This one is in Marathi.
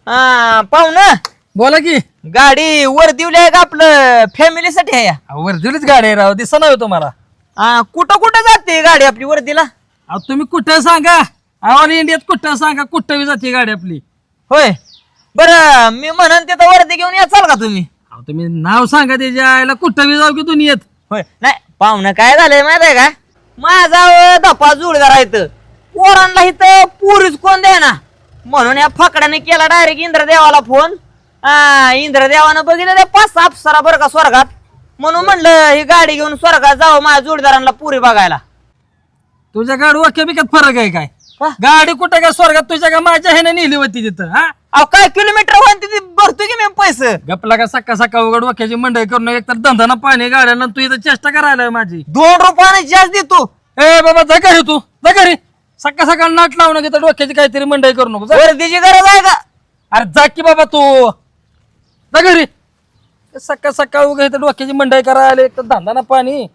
पाहुणं बोला की गाडी वर दिवली आहे का आपलं फॅमिलीसाठी आहे वर्दीलीच गाडी आहे राव दिसा नव्हे तुम्हाला. कुठं कुठं जाते गाडी आपली वर्दीला? अहो तुम्ही कुठं सांगा ऑल इंडियात कुठं सांगा कुठं बी जाते गाडी आपली. होय बरं मी म्हणन तिथं वर्दी घेऊन याचाल का तुम्ही? अहो तुम्ही नाव सांगा त्याच्या आईला कुठं बी जाऊ की दुनियेत. होय नाही पाहुणं काय झालंय माहित आहे का माझा धपा जुळदार आहेत पोरांना इथं पुरीच कोण द्या ना म्हणून या फकड्याने केला डायरेक्ट इंद्रदेवाला फोन. इंद्रदेवानं बघितलं त्या 5 अप्सरा बरं का स्वर्गात म्हणून म्हणलं ही गाडी घेऊन स्वर्गात जावं माझ्या जोडीदारांना पुरी बघायला. तुझ्या गाडी वाक्या बिक्यात फरक आहे काय? का? गाडी कुठं काय स्वर्गात तुझ्या का माझ्या ह्याने नेली होती तिथं. हा अहो काय किलोमीटर होईल ती भरतो की मी पैसे गपला का सकाळ सकाळ उघड वाक्याची मंडई करून एक तर धंदा ना पाणी गाड्याला तू इथं चेष्टा करायला माझी. 2 रुपयाने जास्त देतो. ए बाबा जा घरी तू जा घरी सकाळ सकाळ नाट लावून घेतो डोक्याची काहीतरी मंडई करू नको जा. वर्दीची गरज आहे का? अरे जा की बाबा तू जा घरी सकाळ सकाळ उघड इथं डोक्याची मंडई करायला एक तर धंदा ना पाणी.